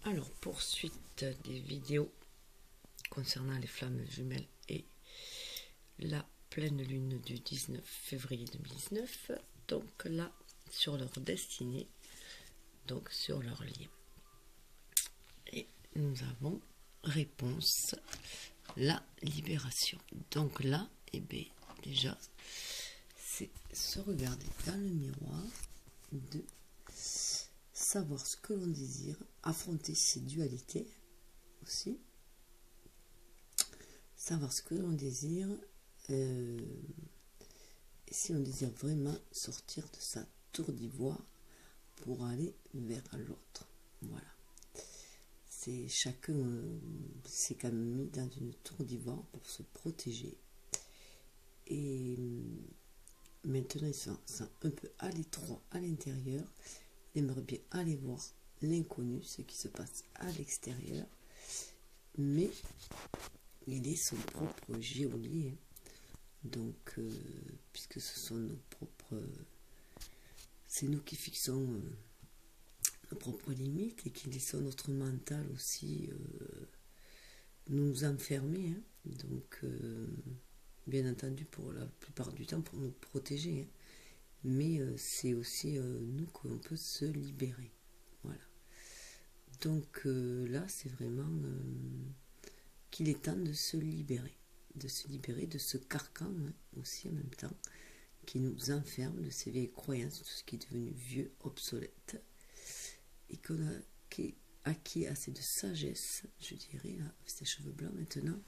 Alors, poursuite des vidéos concernant les flammes jumelles et la pleine lune du 19 février 2019. Donc là, sur leur destinée, donc sur leur lien. Et nous avons réponse, la libération. Donc là, eh bien, déjà, c'est se regarder dans le miroir, de savoir ce que l'on désire, affronter ses dualités aussi, savoir ce que l'on désire, et si on désire vraiment sortir de sa tour d'ivoire pour aller vers l'autre. Voilà. C'est chacun s'est quand même mis dans une tour d'ivoire pour se protéger. Et maintenant, ils sont un peu à l'étroit à l'intérieur. Il aimerait bien aller voir l'inconnu, ce qui se passe à l'extérieur. Mais il est son propre geôlier. Donc, puisque ce sont nos propres... c'est nous qui fixons nos propres limites et qui laissons notre mental aussi nous enfermer. Hein. Donc, bien entendu, pour la plupart du temps, pour nous protéger. Hein. Mais c'est aussi nous qu'on peut se libérer. Voilà. Donc là, c'est vraiment qu'il est temps de se libérer. De se libérer de ce carcan hein, aussi en même temps, qui nous enferme de ces vieilles croyances, tout ce qui est devenu vieux, obsolète, et qu'on a acquis assez de sagesse, je dirais, là, avec ses cheveux blancs maintenant,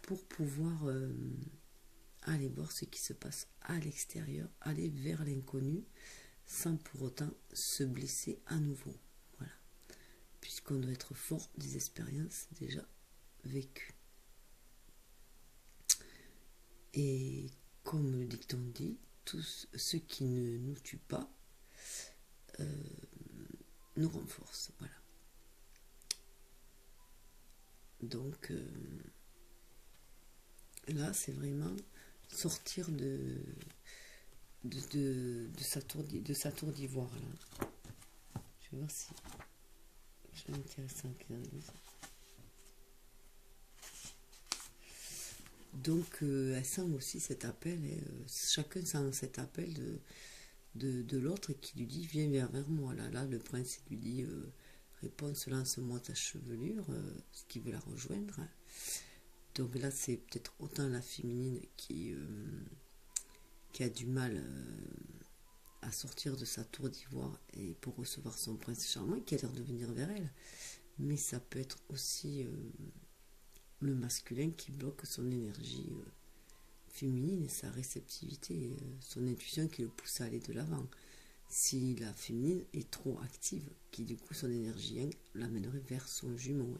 pour pouvoir aller voir ce qui se passe à l'extérieur, aller vers l'inconnu, sans pour autant se blesser à nouveau. Voilà. Puisqu'on doit être fort des expériences déjà vécues. Et comme le dicton dit, tout ce qui ne nous tue pas nous renforce. Voilà. Donc là, c'est vraiment sortir de sa tour d'ivoire. Là. Je vais voir si j'ai intéressant qu'il en dise. Donc, elle sent aussi cet appel, et, chacun sent cet appel de l'autre qui lui dit viens vers moi. Là, le prince lui dit réponse, lance-moi ta chevelure, ce qui veut la rejoindre. Donc là, c'est peut-être autant la féminine qui a du mal à sortir de sa tour d'ivoire et pour recevoir son prince charmant qui a l'air de venir vers elle. Mais ça peut être aussi le masculin qui bloque son énergie féminine et sa réceptivité, son intuition qui le pousse à aller de l'avant. Si la féminine est trop active, qui du coup son énergie l'amènerait vers son jumeau.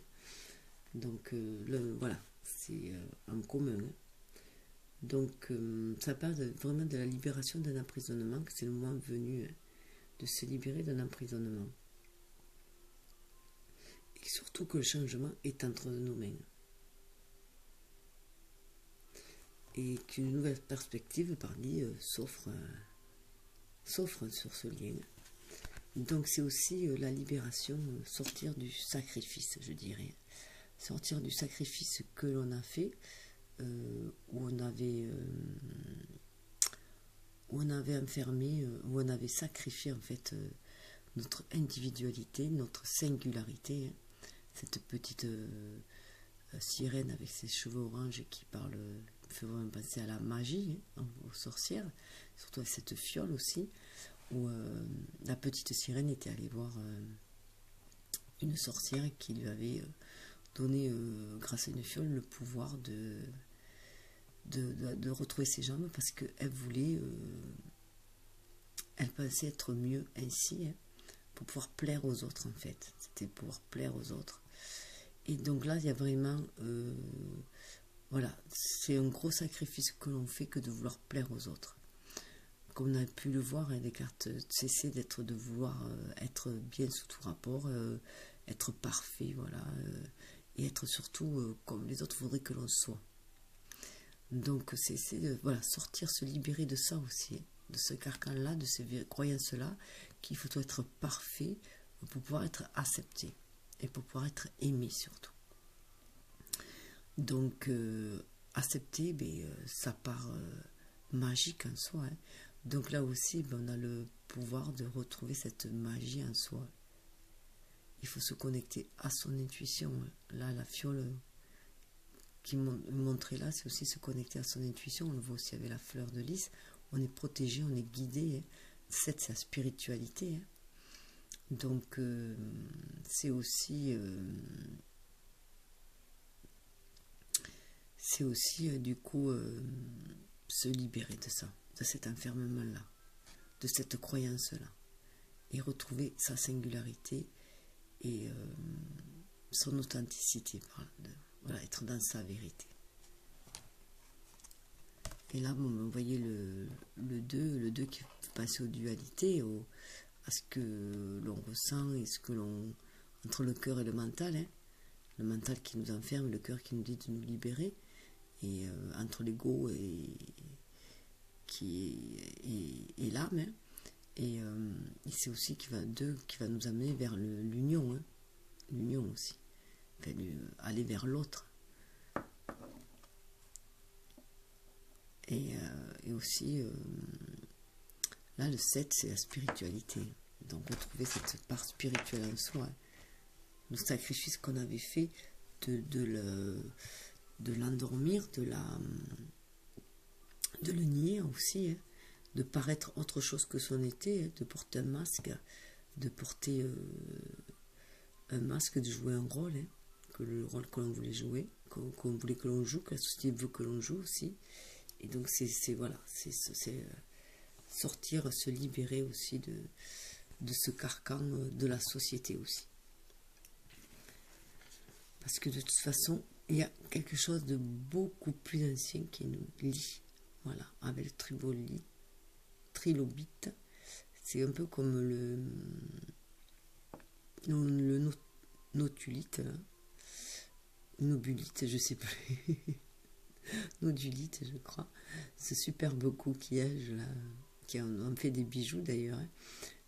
Donc voilà, c'est en commun. Donc ça parle vraiment de la libération d'un emprisonnement, que c'est le moment venu de se libérer d'un emprisonnement. Et surtout que le changement est entre nos mains. Et qu'une nouvelle perspective parmi s'offre sur ce lien. Donc c'est aussi la libération, sortir du sacrifice, je dirais. Sortir du sacrifice que l'on a fait, où on avait enfermé, où on avait sacrifié en fait notre individualité, notre singularité. Hein. Cette petite sirène avec ses cheveux orange qui parle... fait vraiment penser à la magie, hein, aux sorcières, surtout à cette fiole aussi, où la petite sirène était allée voir une sorcière qui lui avait donné, grâce à une fiole, le pouvoir de retrouver ses jambes, parce qu'elle voulait, elle pensait être mieux ainsi, hein, pour pouvoir plaire aux autres en fait, c'était pouvoir plaire aux autres. Et donc là, il y a vraiment... voilà, c'est un gros sacrifice que l'on fait que de vouloir plaire aux autres. Comme on a pu le voir, hein, Descartes cessait de vouloir être bien sous tout rapport, être parfait, voilà, et être surtout comme les autres voudraient que l'on soit. Donc c'est de voilà, sortir, se libérer de ça aussi, de ce carcan-là, de ces croyances-là, qu'il faut être parfait pour pouvoir être accepté. et pour pouvoir être aimé surtout. Donc, accepter, ça part magique en soi. Hein. Donc là aussi, on a le pouvoir de retrouver cette magie en soi. Il faut se connecter à son intuition. Hein. Là, la fiole qui montrait là, c'est aussi se connecter à son intuition. On le voit aussi avec la fleur de lys. On est protégé, on est guidé. Hein. C'est sa spiritualité. Hein. Donc, c'est aussi du coup se libérer de ça, de cet enfermement-là, de cette croyance-là, et retrouver sa singularité et son authenticité, voilà, être dans sa vérité. Et là, vous voyez le 2 qui passe aux dualités, à ce que l'on ressent et ce que l'on... entre le cœur et le mental, hein, le mental qui nous enferme, le cœur qui nous dit de nous libérer, et entre l'ego et l'âme, hein, et c'est aussi qui va nous amener vers l'union, hein, l'union aussi, enfin, aller vers l'autre, et aussi là le 7 c'est la spiritualité, donc retrouver cette part spirituelle en soi, hein, le sacrifice qu'on avait fait de l'endormir, de le nier aussi, hein, de paraître autre chose que son était, hein, de porter un masque, de jouer un rôle, hein, que le rôle que l'on voulait jouer, qu'on voulait que l'on joue, que la société veut que l'on joue aussi. Et donc c'est sortir, se libérer aussi de ce carcan de la société aussi. Parce que de toute façon, il y a quelque chose de beaucoup plus ancien qui nous lie. Voilà, avec le trilobite. C'est un peu comme le notulite, là. Nobulite, je sais plus. Nodulite, je crois. Ce superbe coquillage là, qui en fait des bijoux d'ailleurs. Hein.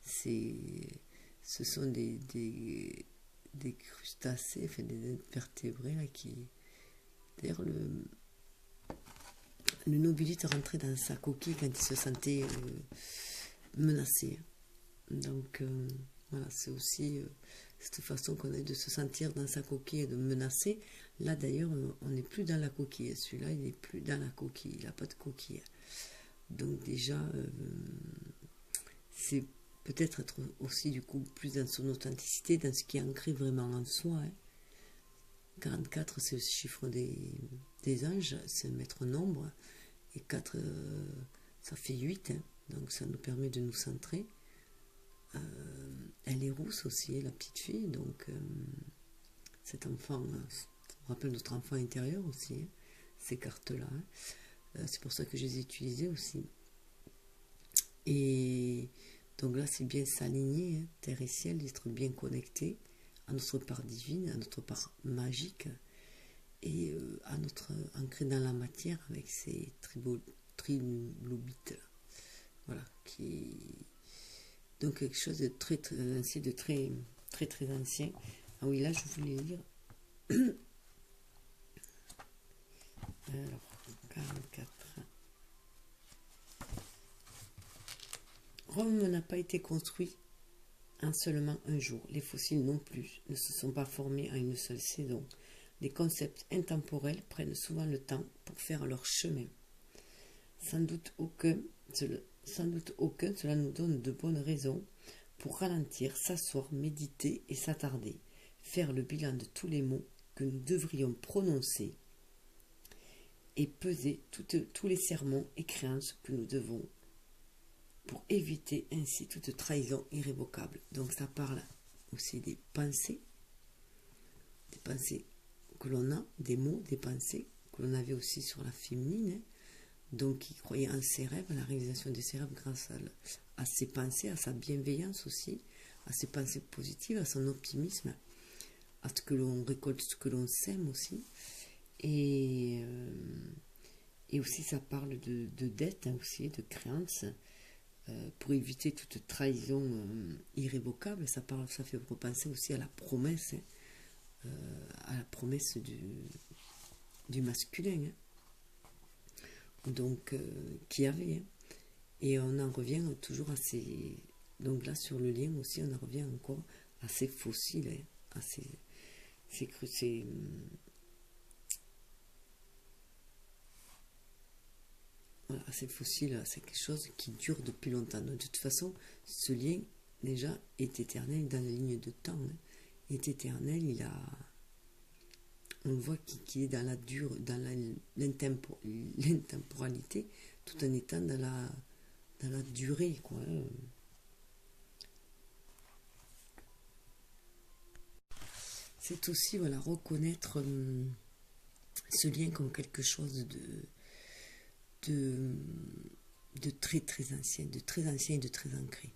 Ce sont des crustacés, enfin des vertébrés là, qui... D'ailleurs, le nobulite rentrait dans sa coquille quand il se sentait menacé. Donc, voilà, c'est aussi cette façon qu'on a de se sentir dans sa coquille et de menacer. Là, d'ailleurs, on n'est plus dans la coquille. Celui-là, il n'est plus dans la coquille. Il n'a pas de coquille. Donc, déjà, c'est peut-être être aussi, du coup, plus dans son authenticité, dans ce qui est ancré vraiment en soi. Hein. 44, c'est le chiffre des anges, c'est un maître nombre. Et 4, ça fait 8. Hein. Donc, ça nous permet de nous centrer. Elle est rousse aussi, la petite fille. Donc, cet enfant, on rappelle notre enfant intérieur aussi, hein, ces cartes-là. Hein. C'est pour ça que je les ai utilisées aussi. Et donc là, c'est bien s'aligner, hein, terre et ciel, d'être bien connecté à notre part divine, à notre part magique, et à notre ancré dans la matière avec ces trilobites. Voilà, donc quelque chose de très ancien, de très ancien. Ah oui, là je voulais lire. Alors, 44. Rome n'a pas été construit en seulement un jour. Les fossiles non plus ne se sont pas formés en une seule saison. Les concepts intemporels prennent souvent le temps pour faire leur chemin. Sans doute aucun, cela nous donne de bonnes raisons pour ralentir, s'asseoir, méditer et s'attarder, faire le bilan de tous les mots que nous devrions prononcer et peser tous les sermons et créances que nous devons pour éviter ainsi toute trahison irrévocable. Donc ça parle aussi des pensées que l'on a, des mots, des pensées que l'on avait aussi sur la féminine, hein. Donc qui croyait en ses rêves, à la réalisation de ses rêves grâce à ses pensées, à sa bienveillance aussi, à ses pensées positives, à son optimisme, à ce que l'on récolte, ce que l'on sème aussi. Et aussi ça parle de dette, hein, aussi, de créances, pour éviter toute trahison irrévocable. Ça fait repenser aussi à la promesse, hein, à la promesse du masculin, hein. Donc qui avait, hein. Et on en revient toujours à ces... Donc là, sur le lien aussi, on en revient encore à ces fossiles, hein, à voilà, ces fossiles, c'est quelque chose qui dure depuis longtemps. Donc, de toute façon, ce lien, déjà, est éternel dans la ligne de temps, hein. Est éternel, on voit qu'il est dans la l'intemporalité, tout en étant dans la durée, quoi, hein. C'est aussi, voilà, reconnaître ce lien comme quelque chose de très très ancien, et de très ancré.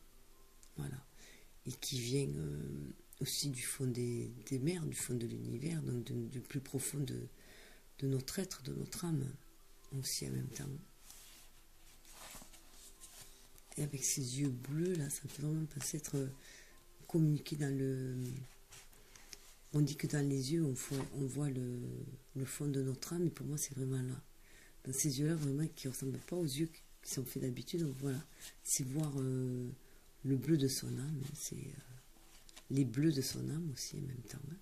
Voilà. Et qui vient aussi du fond des mers, du fond de l'univers, donc du plus profond de notre être, de notre âme, aussi en même temps. Et avec ces yeux bleus, là, ça me fait vraiment penser être communiqué dans le... On dit que dans les yeux, on voit le fond de notre âme, et pour moi, c'est vraiment là. Dans ces yeux-là, vraiment, qui ne ressemblent pas aux yeux qui sont faits d'habitude. Donc voilà, c'est voir le bleu de son âme, c'est les bleus de son âme aussi en même temps, hein.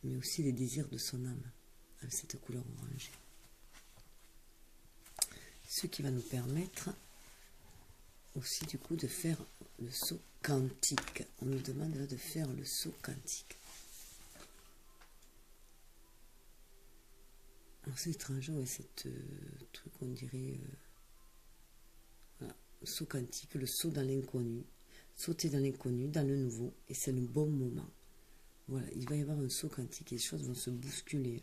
Mais aussi les désirs de son âme, avec cette couleur orangée. Ce qui va nous permettre aussi du coup de faire le saut quantique. On nous demande là de faire le saut quantique. Alors c'est étrange, ouais, cette truc, on dirait voilà, le saut quantique, le saut dans l'inconnu, sauter dans l'inconnu, dans le nouveau, et c'est le bon moment. Voilà, il va y avoir un saut quantique et les choses vont se bousculer.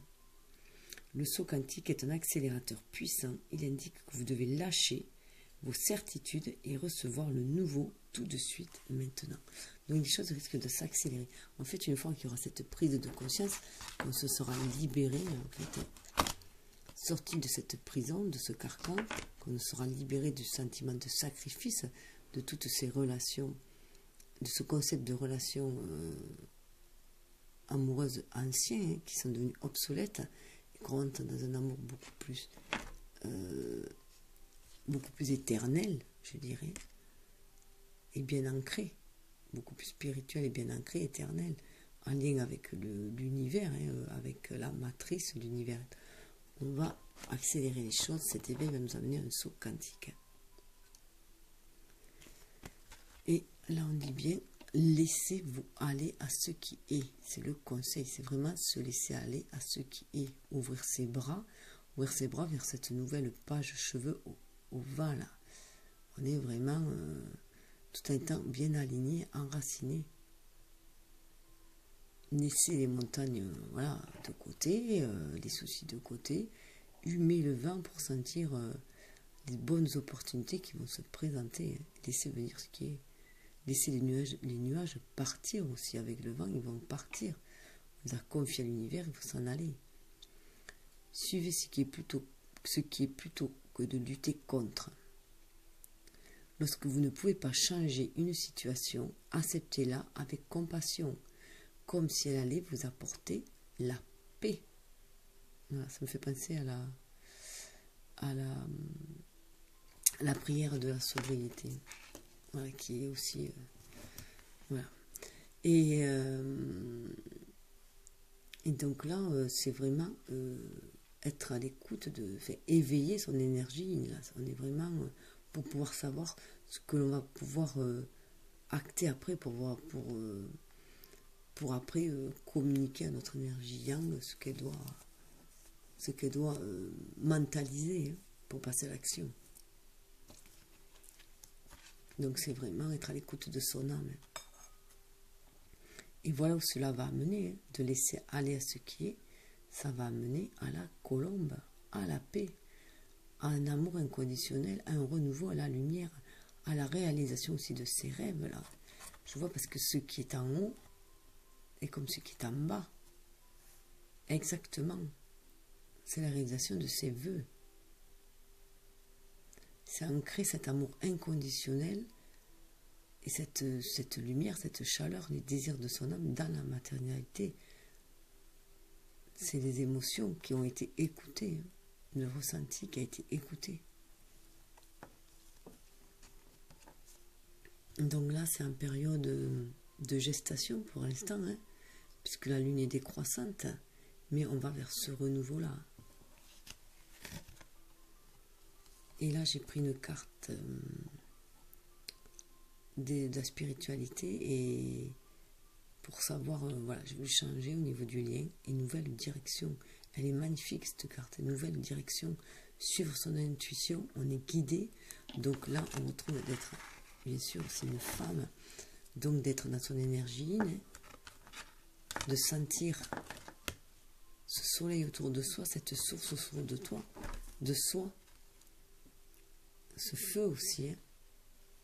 Le saut quantique est un accélérateur puissant. Il indique que vous devez lâcher vos certitudes et recevoir le nouveau tout de suite, maintenant. Donc les choses risquent de s'accélérer. En fait, une fois qu'il y aura cette prise de conscience, on se sera libéré, en fait, sorti de cette prison, de ce carcan, qu'on sera libéré du sentiment de sacrifice, de toutes ces relations, de ce concept de relations amoureuses anciens, hein, qui sont devenues obsolètes, et qu'on rentre dans un amour beaucoup plus éternel, je dirais, et bien ancré, beaucoup plus spirituel et bien ancré, éternel, en lien avec l'univers, hein, avec la matrice de l'univers. On va accélérer les choses, cet éveil va nous amener à un saut quantique. Et là on dit bien, laissez-vous aller à ce qui est. C'est le conseil, c'est vraiment se laisser aller à ce qui est. Ouvrir ses bras vers cette nouvelle page cheveux au vent là. On est vraiment tout un temps bien aligné, enraciné. Laissez les montagnes voilà, de côté, les soucis de côté. Humez le vent pour sentir les bonnes opportunités qui vont se présenter. Laissez venir ce qui est. Laissez les nuages partir aussi avec le vent, ils vont partir. On vous a confié à l'univers, il faut s'en aller. Suivez ce qui est plutôt que de lutter contre. Lorsque vous ne pouvez pas changer une situation, acceptez-la avec compassion, comme si elle allait vous apporter la paix. Voilà, ça me fait penser à la prière de la sobriété, voilà, qui est aussi voilà. Et donc là, c'est vraiment être à l'écoute, éveiller son énergie. Là, on est vraiment pour pouvoir savoir ce que l'on va pouvoir acter après, pour après communiquer à notre énergie yang ce qu'elle doit mentaliser, hein, pour passer à l'action. Donc c'est vraiment être à l'écoute de son âme. Et voilà où cela va amener, hein, de laisser aller à ce qui est, ça va amener à la colombe, à la paix, à un amour inconditionnel, à un renouveau, à la lumière, à la réalisation aussi de ses rêves là. Je vois, parce que ce qui est en haut est comme ce qui est en bas. Exactement. C'est la réalisation de ses vœux. C'est ancrer cet amour inconditionnel et cette lumière, cette chaleur, les désirs de son âme dans la matérialité, c'est les émotions qui ont été écoutées, le ressenti qui a été écouté. Donc là, c'est en période de gestation pour l'instant, hein, puisque la lune est décroissante, mais on va vers ce renouveau-là. Et là, j'ai pris une carte de la spiritualité et pour savoir, voilà, je vais changer au niveau du lien, une nouvelle direction. Elle est magnifique cette carte, une nouvelle direction, suivre son intuition, on est guidé. Donc là, on retrouve d'être, bien sûr, c'est une femme, donc d'être dans son énergie, de sentir ce soleil autour de soi, cette source autour de toi, de soi, ce feu aussi, hein,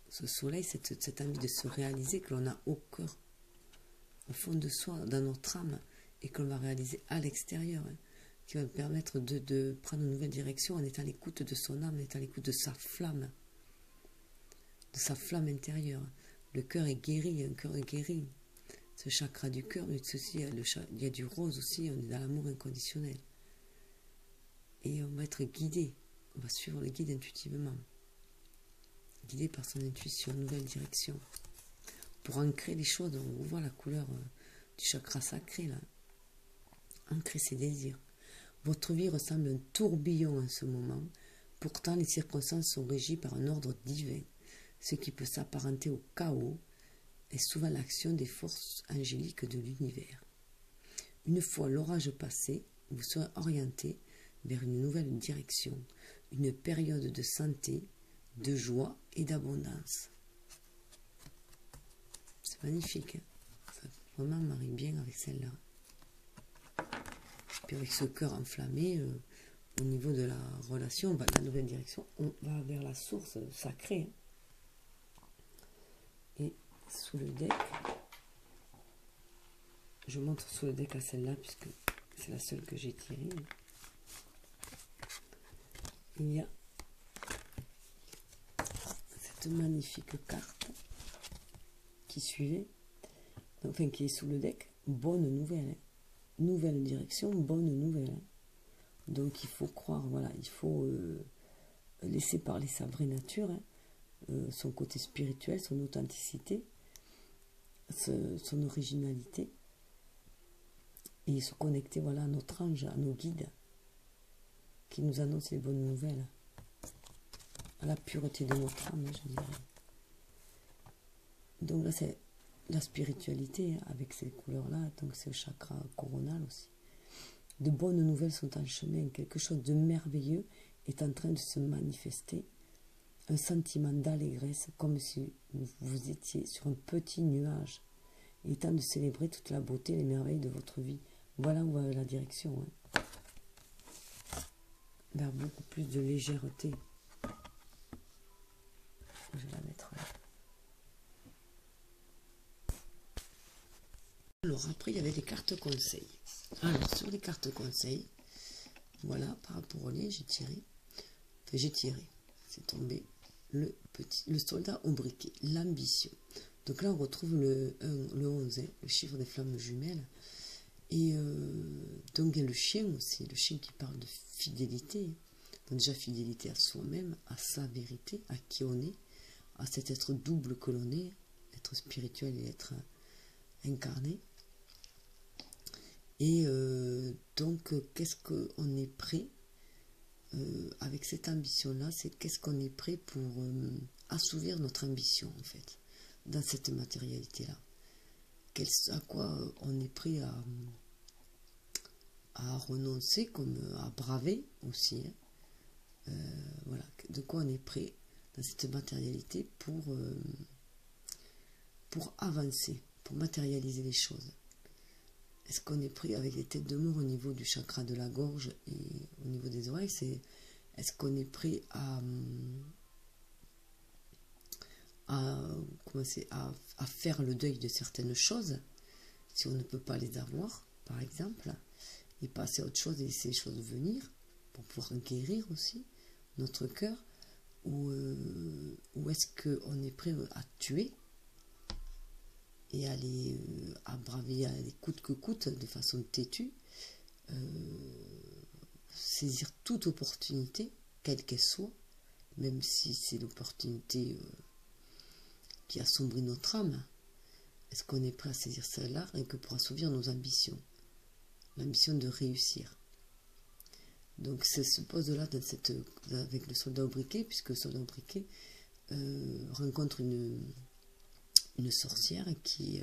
ce soleil, cette envie de se réaliser que l'on a au cœur, au fond de soi, dans notre âme, et que l'on va réaliser à l'extérieur, hein, qui va me permettre de prendre une nouvelle direction en étant à l'écoute de son âme, en étant à l'écoute de sa flamme intérieure. Le cœur est guéri, un cœur est guéri. Ce chakra du cœur, mais ceci, il y a du rose aussi, on est dans l'amour inconditionnel. Et on va être guidé, on va suivre le guide intuitivement. Guidé par son intuition, nouvelle direction. Pour ancrer les choses, on voit la couleur du chakra sacré, là. Ancrer ses désirs. Votre vie ressemble à un tourbillon en ce moment. Pourtant, les circonstances sont régies par un ordre divin. Ce qui peut s'apparenter au chaos est souvent l'action des forces angéliques de l'univers. Une fois l'orage passé, vous serez orienté vers une nouvelle direction, une période de santé, de joie et d'abondance. C'est magnifique, hein, ça vraiment marie bien avec celle-là. Puis avec ce cœur enflammé, au niveau de la relation, on va dans la nouvelle direction, on va vers la source sacrée. Et sous le deck, je montre sous le deck à celle-là, puisque c'est la seule que j'ai tirée. Il y a cette magnifique carte qui suivait, enfin qui est sous le deck, bonne nouvelle, hein. Nouvelle direction, bonne nouvelle, hein. Donc il faut croire, voilà, il faut laisser parler sa vraie nature, hein, son côté spirituel, son authenticité, son originalité, et se connecter, voilà, à notre ange, à nos guides qui nous annoncent les bonnes nouvelles, à la pureté de notre âme, je dirais. Donc là, c'est la spiritualité avec ces couleurs-là, donc c'est le chakra coronal aussi. De bonnes nouvelles sont en chemin, quelque chose de merveilleux est en train de se manifester, un sentiment d'allégresse, comme si vous étiez sur un petit nuage. Il est temps de célébrer toute la beauté et les merveilles de votre vie. Voilà où va la direction, hein. Vers beaucoup plus de légèreté. Je vais la mettre là. Alors après, il y avait des cartes conseils. Alors, sur les cartes conseils, voilà, par rapport au lien, j'ai tiré. Enfin, c'est tombé le soldat au briquet, l'ambition. Donc là, on retrouve le 11, hein, le chiffre des flammes jumelles. Et donc, il y a le chien aussi, le chien qui parle de fidélité. Donc déjà, fidélité à soi-même, à sa vérité, à qui on est, à cet être double que l'on est, être spirituel et être incarné. Et donc, qu'est-ce qu'on est prêt avec cette ambition-là, c'est qu'est-ce qu'on est prêt pour assouvir notre ambition, en fait, dans cette matérialité-là. À quoi on est prêt à renoncer, comme à braver aussi, hein. Voilà, de quoi on est prêt dans cette matérialité pour avancer, pour matérialiser les choses. Est-ce qu'on est pris avec les têtes de mort au niveau du chakra de la gorge et au niveau des oreilles? Est-ce qu'on est prêt à faire le deuil de certaines choses, si on ne peut pas les avoir, par exemple, et passer à autre chose et laisser les choses venir, pour pouvoir guérir aussi notre cœur, ou est-ce qu'on est prêt à tuer et à braver à les coûte que coûte, de façon têtue, saisir toute opportunité, quelle qu'elle soit, même si c'est l'opportunité qui assombrit notre âme. Est-ce qu'on est prêt à saisir celle-là et que pour assouvir nos ambitions, l'ambition de réussir? Donc c'est ce poste-là avec le soldat au briquet, puisque le soldat au briquet rencontre une sorcière qui,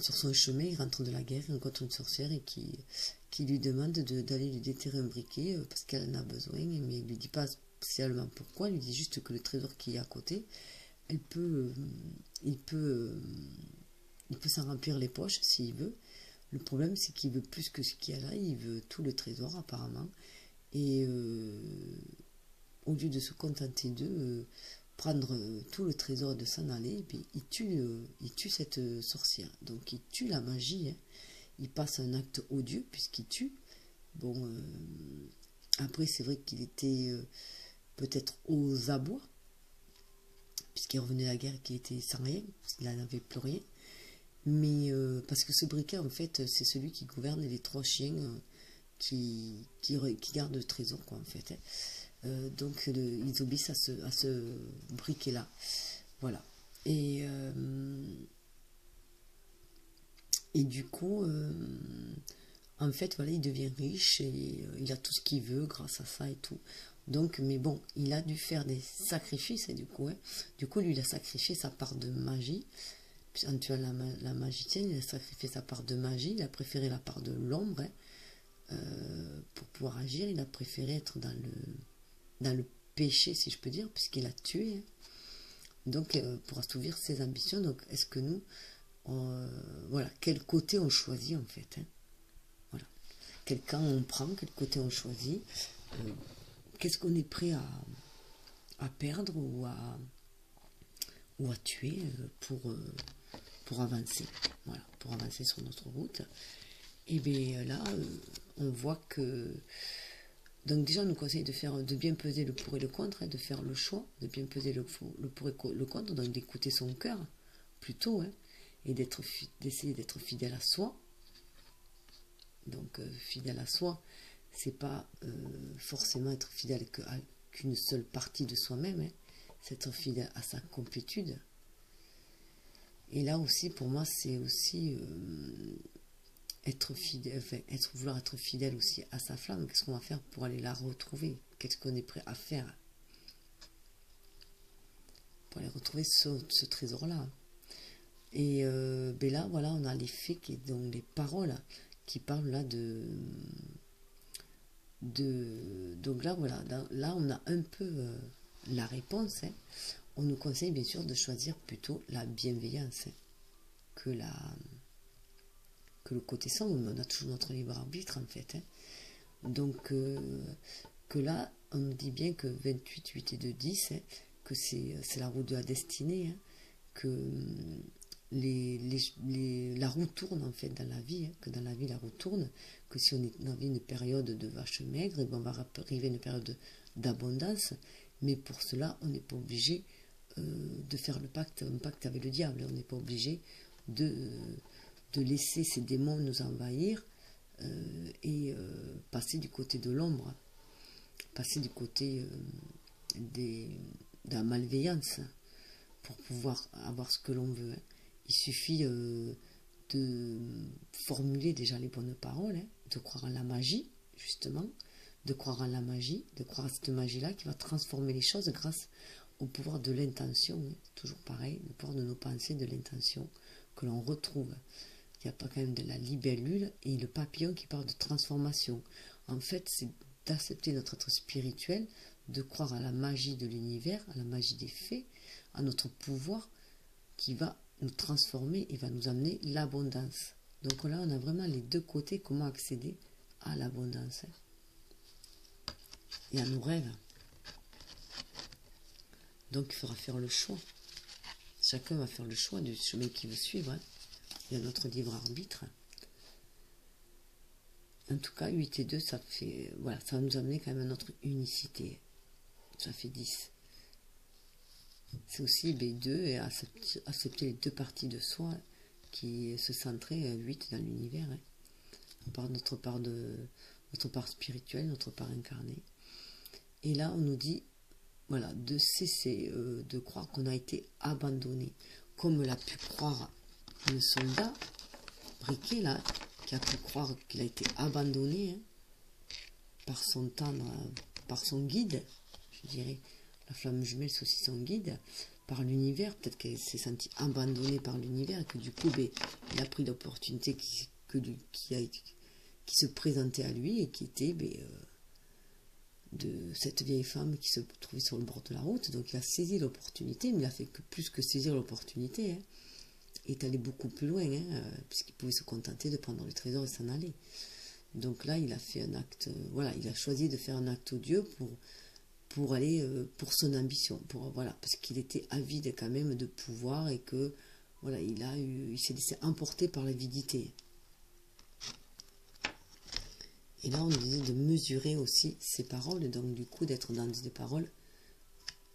sur son chemin, il rentre de la guerre, il rencontre une sorcière et qui lui demande d'aller lui déterrer un briquet parce qu'elle en a besoin, mais il lui dit pas spécialement pourquoi, il lui dit juste que le trésor qui est à côté, il peut s'en remplir les poches s'il veut. Le problème, c'est qu'il veut plus que ce qu'il y a là, il veut tout le trésor apparemment. Et au lieu de se contenter de prendre tout le trésor et de s'en aller, et puis il tue cette sorcière. Donc il tue la magie, hein. Il passe un acte odieux puisqu'il tue. Bon, après c'est vrai qu'il était peut-être aux abois, puisqu'il est revenu de la guerre et qu'il était sans rien, parce qu'il n'avait plus rien. Mais parce que ce briquet, en fait, c'est celui qui gouverne les 3 chiens qui gardent le trésor, quoi, en fait. Hein. Donc, ils obéissent à ce briquet-là. Voilà. Et du coup, en fait, voilà, il devient riche et il a tout ce qu'il veut grâce à ça et tout. Donc, mais bon, il a dû faire des sacrifices, et du coup, lui, il a sacrifié sa part de magie. En tuant la magicienne, il a sacrifié sa part de magie, il a préféré la part de l'ombre, hein. Pour pouvoir agir, il a préféré être dans le péché, si je peux dire, puisqu'il a tué, hein. Donc, pour assouvir ses ambitions, donc est-ce que nous, voilà, quel côté on choisit en fait, hein. Voilà. Quel camp on prend, quel côté on choisit, qu'est-ce qu'on est prêt à perdre ou à tuer pour avancer, voilà, pour avancer sur notre route. Et bien là, on voit que, donc déjà on nous conseille de bien peser le pour et le contre, hein, de faire le choix, de bien peser le pour et le contre, donc d'écouter son cœur plutôt, hein, et d'essayer d'être fidèle à soi. Donc fidèle à soi, c'est pas forcément être fidèle qu'une seule partie de soi-même, hein, c'est être fidèle à sa complétude. Et là aussi, pour moi, c'est aussi être fidèle, enfin, vouloir être fidèle aussi à sa flamme. Qu'est-ce qu'on va faire pour aller la retrouver? Qu'est-ce qu'on est prêt à faire pour aller retrouver ce trésor-là? Et ben là, voilà, on a les faits, donc les paroles qui parlent là donc là, voilà, là, on a un peu la réponse, hein. On nous conseille bien sûr de choisir plutôt la bienveillance, hein, que le côté sombre, mais on a toujours notre libre arbitre en fait, hein. Donc que là, on nous dit bien que 28, 8 et 2, 10, hein, que c'est la roue de la destinée, hein, que la roue tourne en fait dans la vie, hein, que dans la vie la roue tourne, que si on est dans une période de vache maigre, et ben on va arriver à une période d'abondance, mais pour cela on n'est pas obligé de faire un pacte avec le diable. On n'est pas obligé de laisser ces démons nous envahir et passer du côté de l'ombre, passer du côté de la malveillance pour pouvoir avoir ce que l'on veut, hein. Il suffit de formuler déjà les bonnes paroles, hein, de croire en la magie, justement, de croire en la magie, de croire à cette magie-là qui va transformer les choses grâce au pouvoir de l'intention, hein. Toujours pareil, le pouvoir de nos pensées, de l'intention que l'on retrouve. Il n'y a pas quand même de la libellule et le papillon qui parle de transformation. En fait, c'est d'accepter notre être spirituel, de croire à la magie de l'univers, à la magie des faits, à notre pouvoir qui va nous transformer et va nous amener l'abondance. Donc là, on a vraiment les deux côtés, comment accéder à l'abondance, hein, et à nos rêves. Donc il faudra faire le choix. Chacun va faire le choix du chemin qu'il veut suivre, hein. Il y a notre libre arbitre. En tout cas, 8 et 2, ça fait, voilà, ça va nous amener quand même à notre unicité. Ça fait 10. C'est aussi B2 et accepter les deux parties de soi qui se centraient 8 dans l'univers, hein. On parle de notre part spirituelle, notre part incarnée. Et là, on nous dit, voilà, de cesser de croire qu'on a été abandonné, comme l'a pu croire le soldat Briquet, là, qui a pu croire qu'il a été abandonné hein, par son tendre, par son guide, je dirais. La flamme jumelle, c'est aussi son guide, par l'univers. Peut-être qu'elle s'est sentie abandonnée par l'univers et que du coup, ben, il a pris l'opportunité qui se présentait à lui et qui était ben, de cette vieille femme qui se trouvait sur le bord de la route. Donc il a saisi l'opportunité, mais il a fait que plus que saisir l'opportunité. Hein. Il est allé beaucoup plus loin, hein, puisqu'il pouvait se contenter de prendre le trésor et s'en aller. Donc là, il a fait un acte, voilà, il a choisi de faire un acte odieux pour aller, pour son ambition, voilà, parce qu'il était avide quand même de pouvoir et que, voilà, il s'est laissé emporter par l'avidité. Et là, on disait de mesurer aussi ses paroles, donc du coup d'être dans des paroles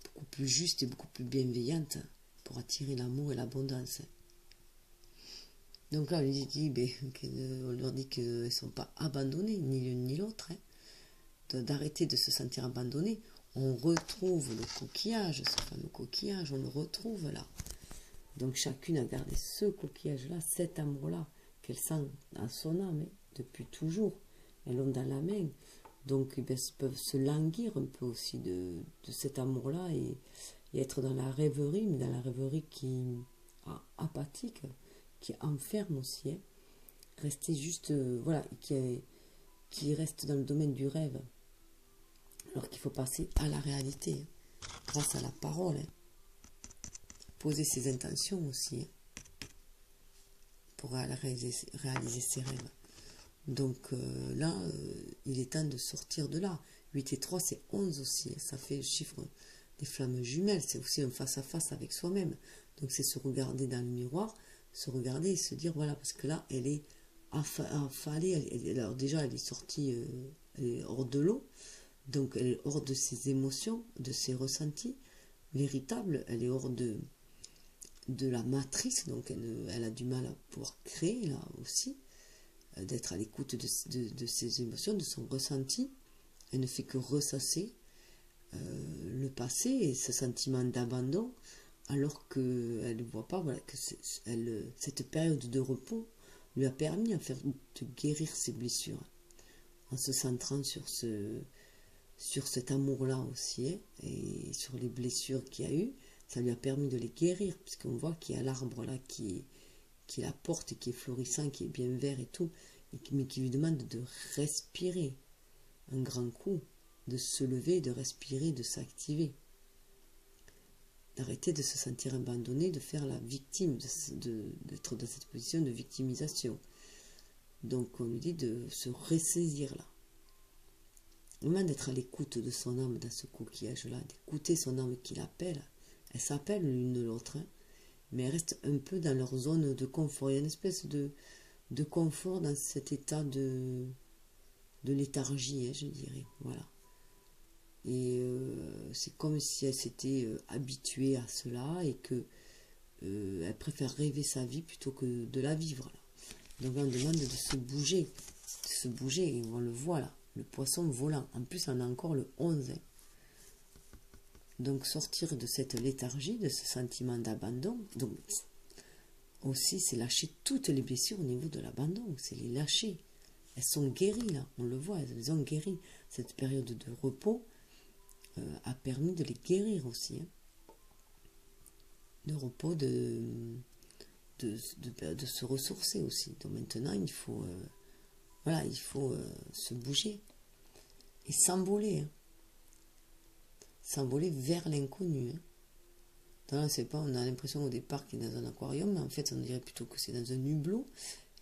beaucoup plus justes et beaucoup plus bienveillantes pour attirer l'amour et l'abondance. Donc là, on leur dit qu'elles ne sont pas abandonnées, ni l'une ni l'autre, hein, d'arrêter de se sentir abandonnées. On retrouve le coquillage, ce fameux coquillage, on le retrouve là. Donc chacune a gardé ce coquillage-là, cet amour-là, qu'elle sent dans son âme, hein, depuis toujours. Elles l'ont dans la main. Donc elles peuvent se languir un peu aussi de cet amour-là et être dans la rêverie, mais dans la rêverie qui apathique, qui enferme aussi. Hein. Rester juste, voilà, qui reste dans le domaine du rêve. Alors qu'il faut passer à la réalité, hein, grâce à la parole. Hein. Poser ses intentions aussi, hein, pour réaliser ses rêves. Donc là, il est temps de sortir de là. 8 et 3, c'est 11 aussi. Ça fait le chiffre des flammes jumelles. C'est aussi un face-à-face avec soi-même. Donc c'est se regarder dans le miroir, se regarder et se dire, voilà, parce que là, elle est affalée. Alors déjà, elle est sortie, elle est hors de l'eau. Donc elle est hors de ses émotions, de ses ressentis véritables. Elle est hors de la matrice. Donc elle a du mal à pouvoir créer, là aussi. D'être à l'écoute de ses émotions, de son ressenti. Elle ne fait que ressasser le passé et ce sentiment d'abandon, alors qu'elle ne voit pas, voilà, que cette période de repos lui a permis de guérir ses blessures, en se centrant sur cet amour-là aussi, hein, et sur les blessures qu'il y a eu. Ça lui a permis de les guérir, puisqu'on voit qu'il y a l'arbre là qui la porte, qui est florissant, qui est bien vert et tout, mais qui lui demande de respirer un grand coup, de se lever, de respirer, de s'activer, d'arrêter de se sentir abandonné, de faire la victime, d'être dans cette position de victimisation. Donc on lui dit de se ressaisir là, vraiment d'être à l'écoute de son âme dans ce coquillage-là, d'écouter son âme qui l'appelle. Elle s'appelle l'une de l'autre, hein, mais elles restent un peu dans leur zone de confort. Il y a une espèce de confort dans cet état de léthargie, hein, je dirais. Voilà. Et c'est comme si elle s'était habituée à cela et que elle préfère rêver sa vie plutôt que de la vivre. Là. Donc on demande de se bouger. Et on le voit là, le poisson volant. En plus, on a encore le 11. Hein. Donc sortir de cette léthargie, de ce sentiment d'abandon. Donc aussi, c'est lâcher toutes les blessures au niveau de l'abandon. C'est les lâcher. Elles sont guéries là, on le voit, elles ont guéri. Cette période de repos a permis de les guérir aussi. Hein. De repos, de se ressourcer aussi. Donc maintenant, il faut, se bouger et s'envoler. Hein. S'envoler vers l'inconnu. Hein. C'est pas, on a l'impression au départ qu'il est dans un aquarium, mais en fait, on dirait plutôt que c'est dans un hublot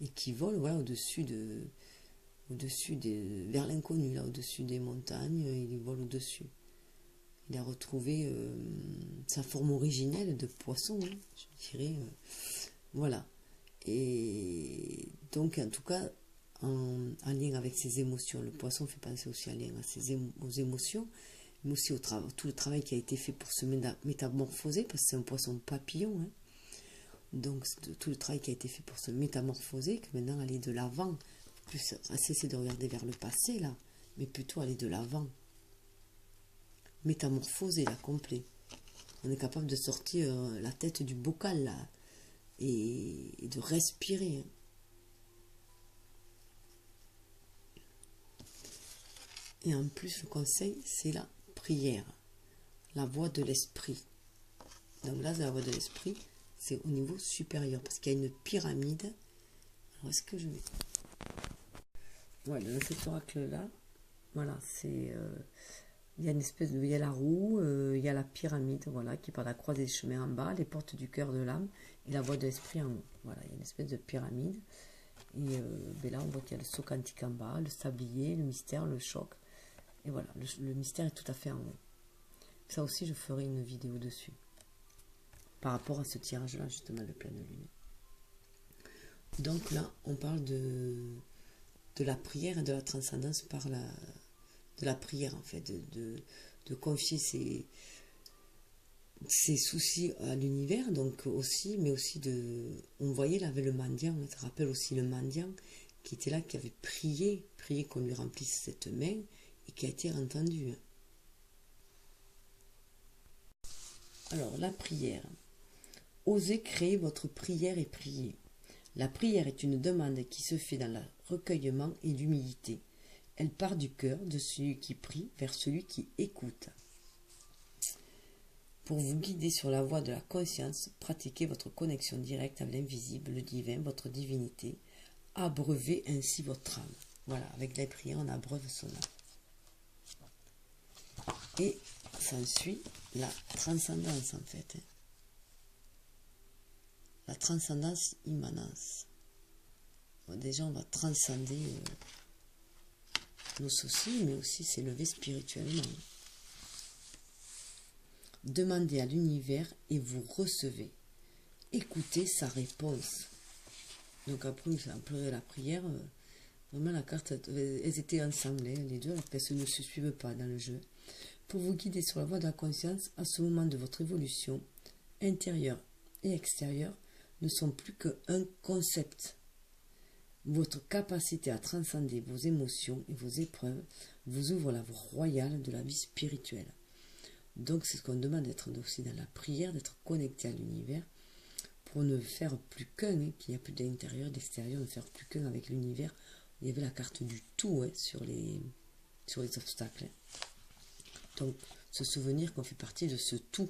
et qui vole, voilà, vers l'inconnu, là, au-dessus des montagnes, il vole au-dessus. Il a retrouvé sa forme originelle de poisson, hein, je dirais. Voilà. Et donc, en tout cas, en lien avec ses émotions, le poisson fait penser aussi en lien aux émotions, mais aussi tout le travail qui a été fait pour se métamorphoser, parce que c'est un poisson papillon. Hein. Donc, tout le travail qui a été fait pour se métamorphoser, que maintenant aller de l'avant plus cesser de regarder vers le passé, là, mais plutôt aller de l'avant. Métamorphoser, là, complet. On est capable de sortir la tête du bocal, là, et de respirer. Et en plus, le conseil, c'est la prière, la voix de l'esprit. Donc là, la voix de l'esprit, c'est au niveau supérieur, parce qu'il y a une pyramide. Alors, est-ce que je vais... Voilà, dans cet oracle-là, voilà, c'est... il y a une espèce de... Il y a la roue, il y a la pyramide, voilà, qui part de la croisée des chemins en bas, les portes du cœur de l'âme, et la voix de l'esprit en haut. Voilà, il y a une espèce de pyramide. Et ben là, on voit qu'il y a le saut quantique en bas, le sablier, le mystère, le choc. Et voilà, le mystère est tout à fait en haut. Ça aussi, je ferai une vidéo dessus. Par rapport à ce tirage-là, justement, de pleine lune. Donc là, on parle de la prière et de la transcendance par de la prière, en fait. De confier ses soucis à l'univers, donc aussi, mais aussi de... On voyait là avec le mendiant, on se rappelle aussi le mendiant qui était là, qui avait prié qu'on lui remplisse cette main, et qui a été entendu. Alors, la prière. Osez créer votre prière et prier. La prière est une demande qui se fait dans le recueillement et l'humilité. Elle part du cœur de celui qui prie vers celui qui écoute. Pour vous guider sur la voie de la conscience, pratiquez votre connexion directe avec l'invisible, le divin, votre divinité. Abreuvez ainsi votre âme. Voilà, avec la prière, on abreuve son âme. Et s'ensuit la transcendance, en fait. La transcendance immanence. Bon, déjà, on va transcender nos soucis, mais aussi s'élever spirituellement. Demandez à l'univers et vous recevez. Écoutez sa réponse. Donc après la prière, vraiment la carte, elles étaient ensemble, les deux, alors qu'elles ne se suivent pas dans le jeu. Pour vous guider sur la voie de la conscience, à ce moment de votre évolution, intérieure et extérieure ne sont plus qu'un concept. Votre capacité à transcender vos émotions et vos épreuves vous ouvre la voie royale de la vie spirituelle. Donc c'est ce qu'on demande, d'être aussi dans la prière, d'être connecté à l'univers, pour ne faire plus qu'un, qu'il n'y a plus d'intérieur, d'extérieur, ne faire plus qu'un avec l'univers. Il y avait la carte du tout sur les obstacles. Donc se souvenir qu'on fait partie de ce tout,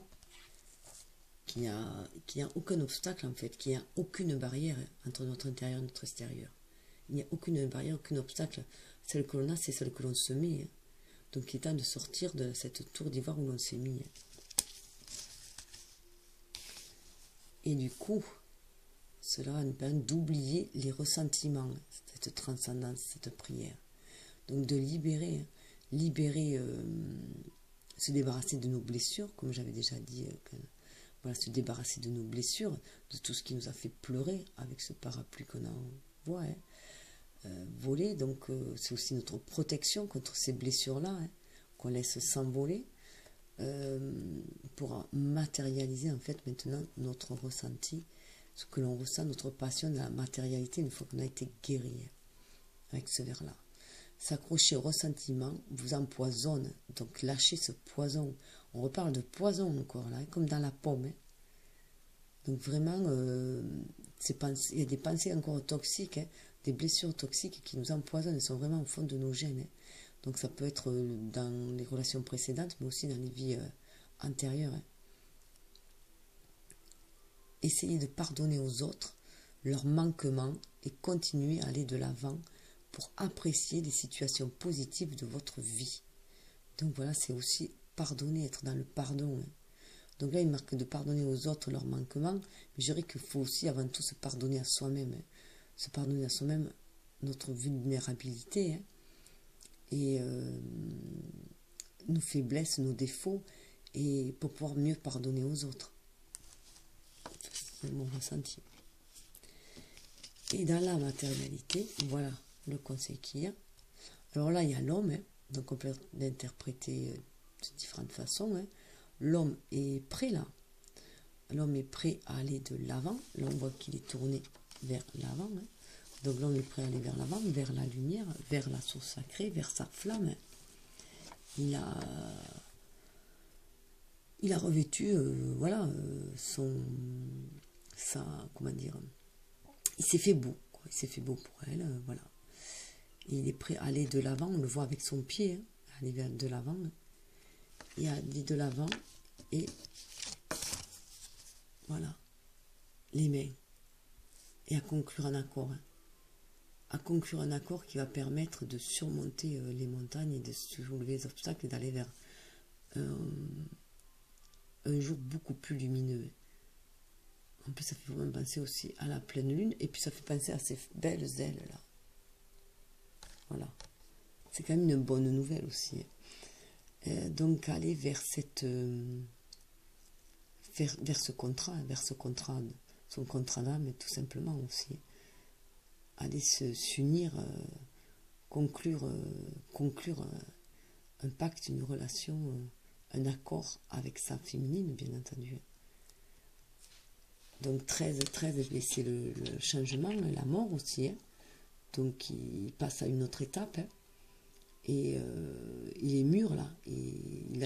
qu'il n'y a aucun obstacle en fait, qu'il n'y a aucune barrière entre notre intérieur et notre extérieur. Il n'y a aucune barrière, aucun obstacle. Celle que l'on a, c'est celle que l'on se met. Donc il est temps de sortir de cette tour d'ivoire où l'on s'est mis. Et du coup, cela nous permet d'oublier les ressentiments, cette transcendance, cette prière. Donc de libérer, se débarrasser de nos blessures, comme j'avais déjà dit, voilà, se débarrasser de nos blessures, de tout ce qui nous a fait pleurer avec ce parapluie qu'on envoie, voler. Donc c'est aussi notre protection contre ces blessures-là, qu'on laisse s'envoler, pour matérialiser en fait maintenant notre ressenti, ce que l'on ressent, notre passion de la matérialité une fois qu'on a été guéri avec ce verre-là. S'accrocher au ressentiment vous empoisonne, donc lâchez ce poison. On reparle de poison encore là, comme dans la pomme. Donc vraiment, il y a des pensées encore toxiques, des blessures toxiques qui nous empoisonnent, elles sont vraiment au fond de nos gènes. Donc ça peut être dans les relations précédentes, mais aussi dans les vies antérieures. Essayez de pardonner aux autres leurs manquements et continuez à aller de l'avant pour apprécier les situations positives de votre vie. Donc voilà, c'est aussi pardonner, être dans le pardon. Donc là, il marque de pardonner aux autres leurs manquements, mais je dirais qu'il faut aussi avant tout se pardonner à soi-même. Se pardonner à soi-même notre vulnérabilité, et nos faiblesses, nos défauts, et pour pouvoir mieux pardonner aux autres. C'est mon ressenti. Et dans la matérialité, voilà le conseil qu'il y a. Alors là, il y a l'homme, donc on peut l'interpréter de différentes façons. L'homme est prêt là. L'homme est prêt à aller de l'avant. Là, on voit qu'il est tourné vers l'avant. Donc l'homme est prêt à aller vers l'avant, vers la lumière, vers la source sacrée, vers sa flamme. Il a revêtu, voilà, comment dire, il s'est fait beau, quoi. Il s'est fait beau pour elle, voilà. Et il est prêt à aller de l'avant, on le voit avec son pied, hein, aller vers de l'avant, et à aller de l'avant, et voilà, les mains, et à conclure un accord, hein. À conclure un accord qui va permettre de surmonter les montagnes et de soulever les obstacles et d'aller vers un jour beaucoup plus lumineux. En plus, ça fait vraiment penser aussi à la pleine lune, et puis ça fait penser à ces belles ailes là. Voilà, c'est quand même une bonne nouvelle aussi. Donc aller vers vers ce contrat, son contrat d'âme, tout simplement aussi. Aller s'unir, conclure un pacte, une relation, un accord avec sa féminine, bien entendu. Donc 13, c'est le changement, la mort aussi, hein. Donc il passe à une autre étape, hein. Et il est mûr là, et il